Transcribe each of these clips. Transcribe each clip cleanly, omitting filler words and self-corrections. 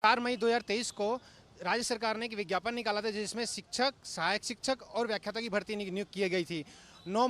4 मई 2023 को राज्य सरकार ने एक विज्ञापन निकाला था जिसमें शिक्षक, सहायक शिक्षक और व्याख्याता की भर्ती नियुक्त की गई थी। 9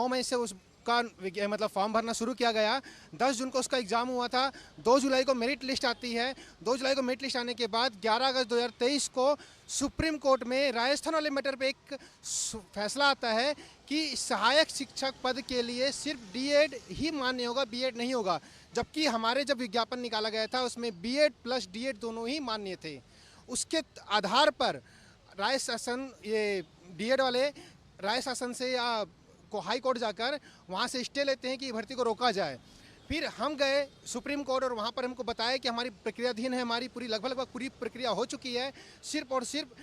मई से उसका मतलब फॉर्म भरना शुरू किया गया। 10 जून को उसका एग्ज़ाम हुआ था। 2 जुलाई को मेरिट लिस्ट आती है। 2 जुलाई को मेरिट लिस्ट आने के बाद 11 अगस्त 2023 को सुप्रीम कोर्ट में राजस्थान वाले मैटर पे एक फैसला आता है कि सहायक शिक्षक पद के लिए सिर्फ डीएड ही मान्य होगा, बीएड नहीं होगा। जबकि हमारे जब विज्ञापन निकाला गया था उसमें बीएड प्लस डीएड दोनों ही मान्य थे। उसके आधार पर राय शासन ये डीएड वाले राय शासन से या को हाई कोर्ट जाकर वहाँ से स्टे लेते हैं कि भर्ती को रोका जाए। फिर हम गए सुप्रीम कोर्ट और वहाँ पर हमको बताया कि हमारी प्रक्रियाधीन है, हमारी पूरी लगभग पूरी प्रक्रिया हो चुकी है, सिर्फ और सिर्फ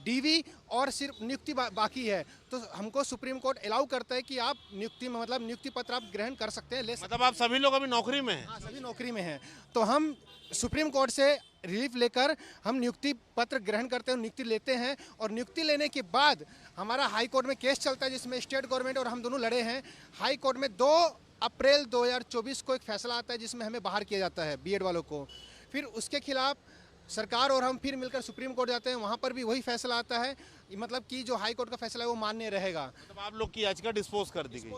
डीवी और सिर्फ नियुक्ति बाकी है। तो हमको सुप्रीम कोर्ट अलाउ करता है कि आप नियुक्ति पत्र आप ग्रहण कर सकते हैं, ले सकते हैं। मतलब आप सभी लोग अभी नौकरी में हैं? हाँ, सभी नौकरी में हैं। तो हम सुप्रीम कोर्ट से रिलीफ लेकर हम नियुक्ति पत्र ग्रहण करते हैं, नियुक्ति लेते हैं और नियुक्ति लेने के बाद हमारा हाई कोर्ट में केस चलता है जिसमें स्टेट गवर्नमेंट और हम दोनों लड़े हैं। हाई कोर्ट में 2 अप्रैल 2024 को एक फैसला आता है जिसमें हमें बाहर किया जाता है बीएड वालों को। फिर उसके खिलाफ सरकार और हम फिर मिलकर सुप्रीम कोर्ट जाते हैं, वहाँ पर भी वही फैसला आता है, मतलब कि जो हाई कोर्ट का फैसला है वो मान्य रहेगा। मतलब आप लोग की याचिका डिस्पोज कर दी गई,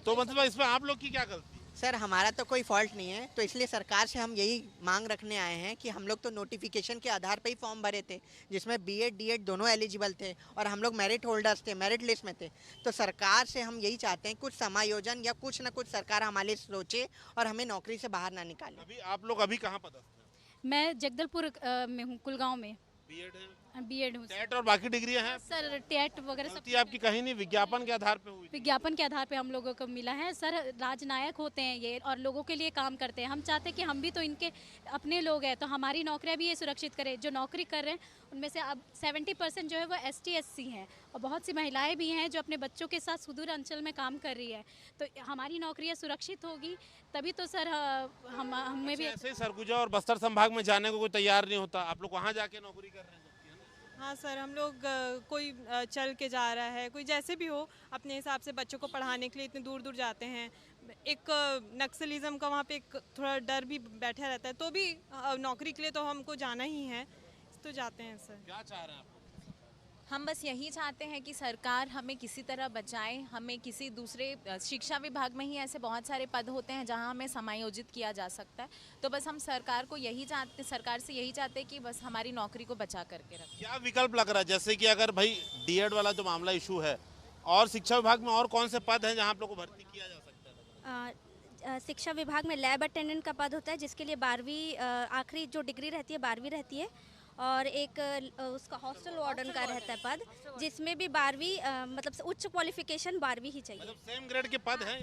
तो मतलब इसमें आप लोग की क्या गलती है? सर हमारा तो कोई फॉल्ट नहीं है, तो इसलिए सरकार से हम यही मांग रखने आए हैं कि हम लोग तो नोटिफिकेशन के आधार पर ही फॉर्म भरे थे जिसमें बीएड डीएड दोनों एलिजिबल थे और हम लोग मेरिट होल्डर्स थे, मेरिट लिस्ट में थे। तो सरकार से हम यही चाहते हैं कुछ समायोजन या कुछ ना कुछ सरकार हमारे लिए सोचे और हमें नौकरी से बाहर ना निकाले। अभी आप लोग अभी कहाँ पदस्थ हैं? मैं जगदलपुर में हूँ, कुलगांव में। बीएड है? बीएड हूँ टेट और बाकी डिग्रियां हैं? सर। टेट वगैरह सब गलती आपकी कहीं नहीं, विज्ञापन के आधार पे हुई? विज्ञापन के आधार पे हम लोगों को मिला है सर। राजनायक होते हैं ये और लोगों के लिए काम करते हैं। हम चाहते हैं कि हम भी तो इनके अपने लोग हैं, तो हमारी नौकरियां भी ये सुरक्षित करें। जो नौकरी कर रहे हैं उनमें से अब 70% जो है वो ST SC हैं और बहुत सी महिलाएं भी हैं जो अपने बच्चों के साथ सुदूर अंचल में काम कर रही है। तो हमारी नौकरियां सुरक्षित होगी तभी तो सर हमें भी। ऐसे ही सरगुजा और बस्तर संभाग में जाने को कोई तैयार नहीं होता, आप लोग वहाँ जाके नौकरी कर रहे हैं? हाँ सर, हम लोग कोई चल के जा रहा है, कोई जैसे भी हो अपने हिसाब से बच्चों को पढ़ाने के लिए इतने दूर दूर जाते हैं। एक नक्सलिज्म का वहाँ पे एक थोड़ा डर भी बैठा रहता है, तो भी नौकरी के लिए तो हमको जाना ही है, तो जाते हैं सर। क्या चाह रहे हैं आप? हम बस यही चाहते हैं कि सरकार हमें किसी तरह बचाए। हमें किसी दूसरे शिक्षा विभाग में ही ऐसे बहुत सारे पद होते हैं जहां हमें समायोजित किया जा सकता है। तो बस हम सरकार से यही चाहते हैं कि बस हमारी नौकरी को बचा करके रखें। क्या विकल्प लग रहा है, जैसे कि अगर भाई डीएड वाला जो मामला इशू है, और शिक्षा विभाग में और कौन से पद हैं जहाँ आप लोग को भर्ती किया जा सकता है? शिक्षा विभाग में लैब अटेंडेंट का पद होता है जिसके लिए 12वीं आखिरी जो डिग्री रहती है 12वीं रहती है, और एक उसका हॉस्टल वार्डन का रहता है पद जिसमें भी 12वीं मतलब उच्च क्वालिफिकेशन 12वीं ही चाहिए। मतलब सेम ग्रेड के पद हैं?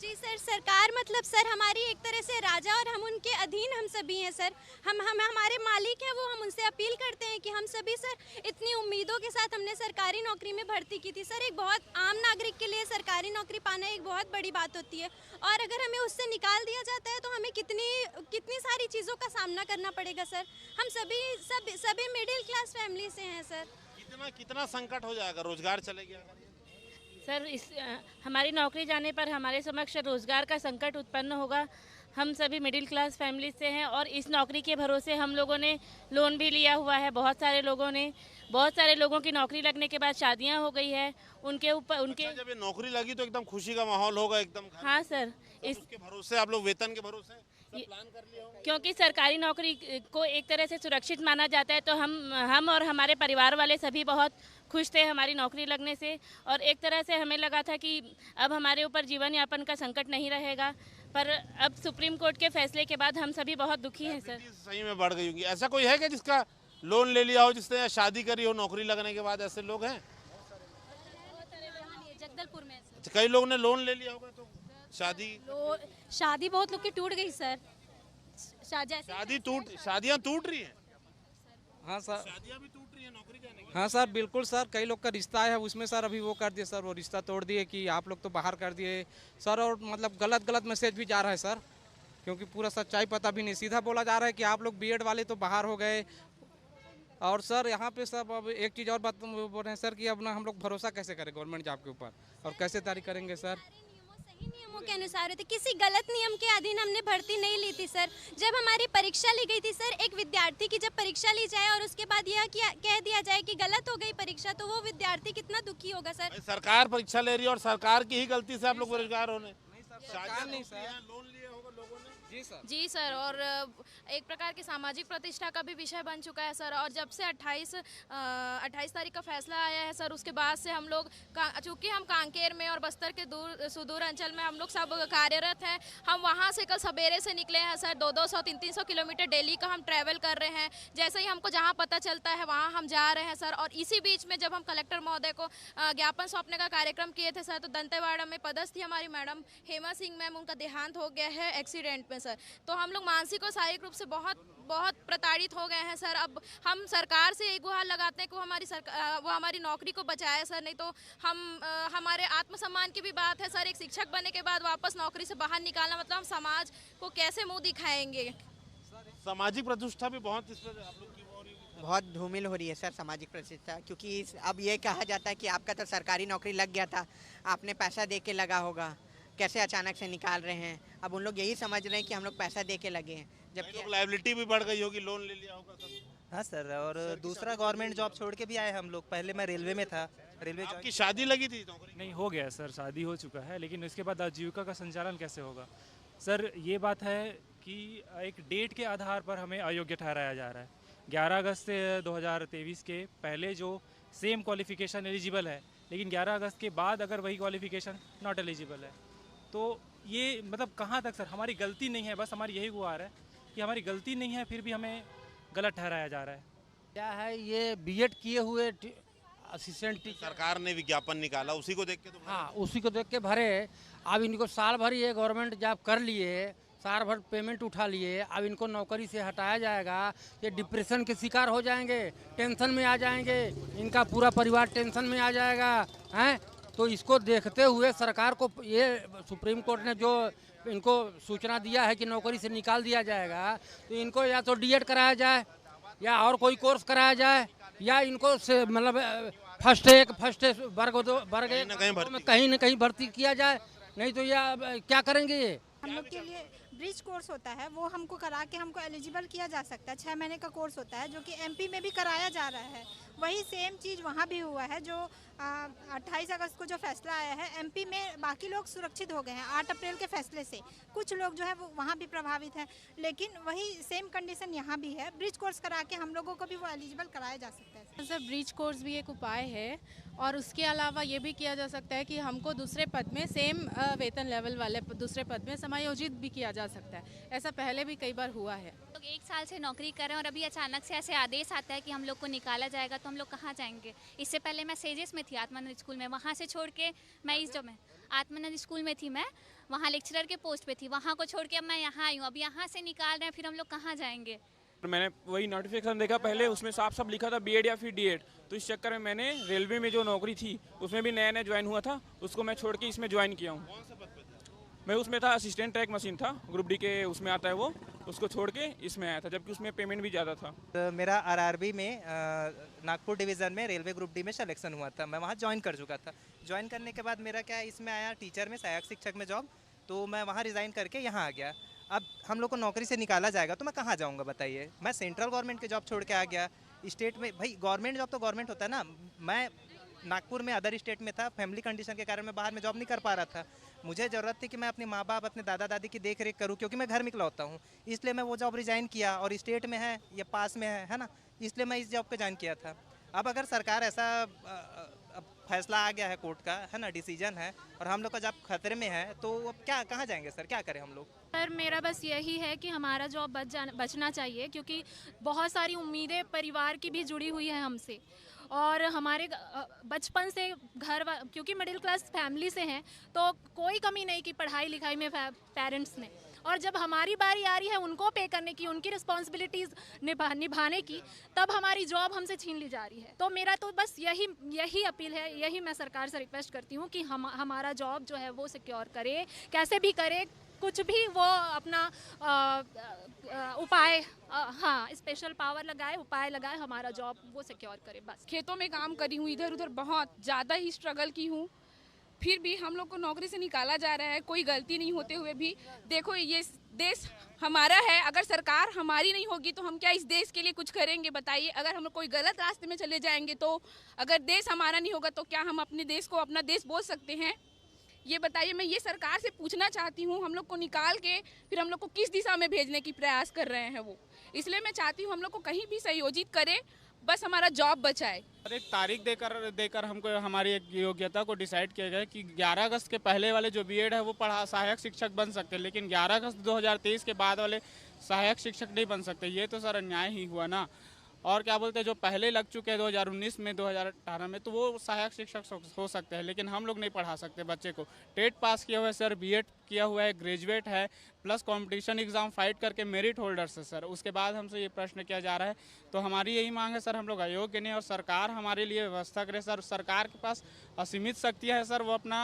जी सर, सरकार मतलब सर हमारी एक तरह से राजा और हम उनके अधीन हम सभी हैं सर। हम हमारे मालिक हैं वो, हम उनसे अपील करते हैं कि हम सभी सर इतनी उम्मीदों के साथ हमने सरकारी नौकरी में भर्ती की थी सर। एक बहुत आम नागरिक के लिए सरकारी नौकरी पाना एक बहुत बड़ी बात होती है और अगर हमें उससे निकाल दिया जाता है तो हमें कितनी सारी चीज़ों का सामना करना पड़ेगा सर। हम सभी मिडिल क्लास फैमिली से हैं सर। कितना संकट हो जाएगा, रोजगार चले गया सर। हमारी नौकरी जाने पर हमारे समक्ष रोजगार का संकट उत्पन्न होगा। हम सभी मिडिल क्लास फैमिली से हैं और इस नौकरी के भरोसे हम लोगों ने लोन भी लिया हुआ है। बहुत सारे लोगों की नौकरी लगने के बाद शादियां हो गई है। उनके जब ये नौकरी लगी तो एकदम खुशी का माहौल होगा एकदम। हाँ सर, इसके भरोसे आप लोग वेतन के भरोसे प्लान कर लिया होगा? क्योंकि सरकारी नौकरी को एक तरह से सुरक्षित माना जाता है, तो हम और हमारे परिवार वाले सभी बहुत खुश थे हमारी नौकरी लगने से। और एक तरह से हमें लगा था कि अब हमारे ऊपर जीवन यापन का संकट नहीं रहेगा, पर अब सुप्रीम कोर्ट के फैसले के बाद हम सभी बहुत दुखी हैं सर। सही में बढ़ गई होगी। ऐसा कोई है कि जिसका लोन ले लिया हो, जिसने शादी करी हो नौकरी लगने के बाद? ऐसे लोग हैं जगदलपुर में कई लोग ने लोन ले लिया होगा, तो शादी बहुत लोग की टूट गई सर। शादियां टूट रही हैं? हाँ सर, शादियां भी टूट रही हैं नौकरी जाने की? हाँ सर, बिल्कुल सर। कई लोग का रिश्ता है उसमें सर अभी वो कर दिए सर, वो रिश्ता तोड़ दिए कि आप लोग तो बाहर कर दिए सर। और मतलब गलत मैसेज भी जा रहा है सर, क्योंकि पूरा सच्चाई पता भी नहीं। सीधा बोला जा रहा है कि आप लोग बीएड वाले तो बाहर हो गए। और सर यहाँ पे सब अब एक चीज़ और बात बोल रहे हैं सर कि अब ना हम लोग भरोसा कैसे करें गवर्नमेंट जॉब के ऊपर, और कैसे तैयारी करेंगे सर? सही नियमों नियमों के अनुसार होते, किसी गलत नियम के अधीन हमने भर्ती नहीं ली थी सर। जब हमारी परीक्षा ली गई थी सर, एक विद्यार्थी की जब परीक्षा ली जाए और उसके बाद यह कह दिया जाए कि गलत हो गई परीक्षा, तो वो विद्यार्थी कितना दुखी होगा सर। सरकार परीक्षा ले रही है और सरकार की ही गलती से आप लोग बेरोजगार होने सरकार नहीं सर, लोन लिए होगा लोगों ने। जी सर, और एक प्रकार की सामाजिक प्रतिष्ठा का भी विषय बन चुका है सर। और जब से 28 तारीख का फैसला आया है सर, उसके बाद से हम लोग चूँकि हम कांकेर में और बस्तर के सुदूर अंचल में हम लोग सब कार्यरत हैं, हम वहाँ से कल सवेरे से निकले हैं सर। 200-300 किलोमीटर डेली का हम ट्रैवल कर रहे हैं। जैसे ही हमको जहाँ पता चलता है वहाँ हम जा रहे हैं सर। और इसी बीच में जब हम कलेक्टर महोदय को ज्ञापन सौंपने का कार्यक्रम किए थे सर, तो दंतेवाड़ा में पदस्थ थी हमारी मैडम हेमा सिंह मैम, उनका देहांत हो गया है एक्सीडेंट में सर। तो हम लोग मानसिक और शारीरिक रूप से बहुत प्रताड़ित हो गए हैं सर। अब हम सरकार से एक गुहार लगाते हैं कि वो हमारी नौकरी को बचाए सर, नहीं तो हमारे आत्मसम्मान की भी बात है सर। एक शिक्षक बनने के बाद वापस नौकरी से बाहर निकालना मतलब हम समाज को कैसे मुंह दिखाएंगे। सामाजिक प्रतिष्ठा भी बहुत इस पर आप लोग की बहुत धूमिल हो रही है सर सामाजिक प्रतिष्ठा, क्योंकि अब ये कहा जाता है कि आपका तो सरकारी नौकरी लग गया था, आपने पैसा दे के लगा होगा, कैसे अचानक से निकाल रहे हैं। अब उन लोग यही समझ रहे हैं कि हम लोग पैसा दे के लगे हैं, जबकि लायबिलिटी भी बढ़ गई होगी, लोन ले लिया होगा सब। हाँ सर, और दूसरा गवर्नमेंट जॉब छोड़ के भी आए हम लोग। पहले मैं रेलवे में था, रेलवे आपकी शादी लगी थी नौकरी? नहीं, हो गया सर, शादी हो चुका है, लेकिन इसके बाद आजीविका का संचालन कैसे होगा सर? ये बात है कि एक डेट के आधार पर हमें अयोग्य ठहराया जा रहा है। 11 अगस्त 2023 के पहले जो सेम क्वालिफिकेशन एलिजिबल है, लेकिन 11 अगस्त के बाद अगर वही क्वालिफिकेशन नॉट एलिजिबल है, तो ये मतलब कहाँ तक सर? हमारी गलती नहीं है, बस हमारी यही गुहार है कि हमारी गलती नहीं है, फिर भी हमें गलत ठहराया जा रहा है। क्या है ये बीएड किए हुए असिस्टेंट टीचर, सरकार ने विज्ञापन निकाला, उसी को देख के तो हाँ उसी को देख के भरे। अब इनको साल भर ये गवर्नमेंट जॉब कर लिए, साल भर पेमेंट उठा लिए, अब इनको नौकरी से हटाया जाएगा, ये डिप्रेशन के शिकार हो जाएंगे, टेंशन में आ जाएंगे, इनका पूरा परिवार टेंशन में आ जाएगा हैं। तो इसको देखते हुए सरकार को ये सुप्रीम कोर्ट ने जो इनको सूचना दिया है कि नौकरी से निकाल दिया जाएगा, तो इनको या तो डीएड कराया जाए या और कोई कोर्स कराया जाए, या इनको से मतलब फर्स्ट वर्ग में कहीं न कहीं भर्ती किया जाए, नहीं तो या क्या करेंगे ये। हम लोग के लिए ब्रिज कोर्स होता है, वो हमको करा के हमको एलिजिबल किया जा सकता है। 6 महीने का कोर्स होता है जो कि एमपी में भी कराया जा रहा है। वही सेम चीज़ वहाँ भी हुआ है। जो 28 अगस्त को जो फैसला आया है, एमपी में बाकी लोग सुरक्षित हो गए हैं 8 अप्रैल के फैसले से। कुछ लोग जो है वो वहाँ भी प्रभावित हैं, लेकिन वही सेम कंडीशन यहाँ भी है। ब्रिज कोर्स करा के हम लोगों को भी वो एलिजिबल कराया जा सकता है। सर, ब्रिज कोर्स भी एक उपाय है, और उसके अलावा ये भी किया जा सकता है कि हमको दूसरे पद में सेम वेतन लेवल वाले दूसरे पद में समायोजित भी किया जा सकता है। ऐसा पहले भी कई बार हुआ है। लोग 1 साल से नौकरी कर रहे हैं और अभी अचानक से ऐसे आदेश आता है कि हम लोग को निकाला जाएगा, तो हम लोग कहाँ जाएंगे? इससे पहले मैं सेजेस में थी, आत्मानंद स्कूल में, वहाँ से छोड़ के मैं इस जो मैं आत्मानंद स्कूल में थी, मैं वहाँ लेक्चरर के पोस्ट पे थी, वहाँ को छोड़ के अब मैं यहाँ आई हूँ। अब यहाँ से निकाल रहे हैं, फिर हम लोग कहाँ जाएंगे? मैंने वही नोटिफिकेशन देखा पहले, उसमें साफ साफ लिखा था बीएड या फिर डीएड, तो इस चक्कर में मैंने रेलवे में जो नौकरी थी उसमें भी नया ज्वाइन हुआ था, उसको मैं छोड़ के इसमें ज्वाइन किया हूँ। मैं उसमें था असिस्टेंट ट्रैक मशीन था, ग्रुप डी के उसमें आता है वो, उसको छोड़ के इसमें आया था, जबकि उसमें पेमेंट भी ज़्यादा था। तो मेरा आरआरबी में नागपुर डिवीज़न में रेलवे ग्रुप डी में सिलेक्शन हुआ था, मैं वहाँ ज्वाइन कर चुका था। ज्वाइन करने के बाद मेरा क्या इसमें आया टीचर में, सहायक शिक्षक में जॉब, तो मैं वहाँ रिज़ाइन करके यहाँ आ गया। अब हम लोग को नौकरी से निकाला जाएगा तो मैं कहाँ जाऊँगा बताइए? मैं सेंट्रल गवर्नमेंट की जॉब छोड़ के आ गया। स्टेट में भाई गवर्नमेंट जॉब तो गवर्नमेंट होता है ना, मैं नागपुर में अदर स्टेट में था, फैमिली कंडीशन के कारण मैं बाहर में जॉब नहीं कर पा रहा था। मुझे ज़रूरत थी कि मैं अपने माँ बाप, अपने दादा दादी की देख रेख करूँ, क्योंकि मैं घर में इकलौता हूँ, इसलिए मैं वो जॉब रिजाइन किया। और स्टेट में है या पास में है ना, इसलिए मैं इस जॉब को ज्वाइन किया था। अब अगर सरकार ऐसा फैसला आ गया है कोर्ट का, है ना, डिसीजन है, और हम लोग का जॉब खतरे में है, तो अब क्या कहाँ जाएंगे सर? क्या करें हम लोग? सर, मेरा बस यही है कि हमारा जॉब बचना चाहिए, क्योंकि बहुत सारी उम्मीदें परिवार की भी जुड़ी हुई है हमसे, और हमारे बचपन से क्योंकि मिडिल क्लास फैमिली से हैं, तो कोई कमी नहीं की पढ़ाई लिखाई में पेरेंट्स ने, और जब हमारी बारी आ रही है उनको पे करने की, उनकी रिस्पॉन्सिबिलिटीज़ निभाने की, तब हमारी जॉब हमसे छीन ली जा रही है। तो मेरा तो बस यही अपील है, यही मैं सरकार से रिक्वेस्ट करती हूँ कि हमारा जॉब जो है वो सिक्योर करे, कैसे भी करे, कुछ भी वो अपना उपाय, हाँ, स्पेशल पावर लगाए, उपाय लगाए, हमारा जॉब वो सिक्योर करे बस। खेतों में काम करी हूँ, इधर उधर बहुत ज़्यादा ही स्ट्रगल की हूँ, फिर भी हम लोग को नौकरी से निकाला जा रहा है, कोई गलती नहीं होते हुए भी। देखो ये देश हमारा है, अगर सरकार हमारी नहीं होगी तो हम क्या इस देश के लिए कुछ करेंगे बताइए। अगर हम लोग कोई गलत रास्ते में चले जाएंगे तो अगर देश हमारा नहीं होगा तो क्या हम अपने देश को अपना देश बोल सकते हैं? ये बताइए। मैं ये सरकार से पूछना चाहती हूँ, हम लोग को निकाल के फिर हम लोग को किस दिशा में भेजने की प्रयास कर रहे हैं वो। इसलिए मैं चाहती हूँ हम लोग को कहीं भी संयोजित करें, बस हमारा जॉब बचाए। एक तारीख देकर हमको हमारी एक योग्यता को डिसाइड किया गया कि 11 अगस्त के पहले वाले जो बीएड है वो सहायक शिक्षक बन सकते हैं, लेकिन 11 अगस्त 2023 के बाद वाले सहायक शिक्षक नहीं बन सकते। ये तो सर अन्याय ही हुआ ना। और क्या बोलते हैं, जो पहले लग चुके हैं 2019 में 2018 में, तो वो सहायक शिक्षक हो सकते हैं, लेकिन हम लोग नहीं पढ़ा सकते बच्चे को। टेट पास किया हुआ है सर, बीएड किया हुआ है, ग्रेजुएट है, प्लस कंपटीशन एग्ज़ाम फाइट करके मेरिट होल्डर्स है सर। उसके बाद हमसे ये प्रश्न किया जा रहा है, तो हमारी यही मांग है सर, हम लोग अयोग्य नहीं और सरकार हमारे लिए व्यवस्था करे सर। सरकार के पास असीमित शक्तियाँ है सर, वो अपना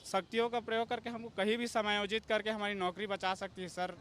शक्तियों का प्रयोग करके हमको कहीं भी समायोजित करके हमारी नौकरी बचा सकती है सर।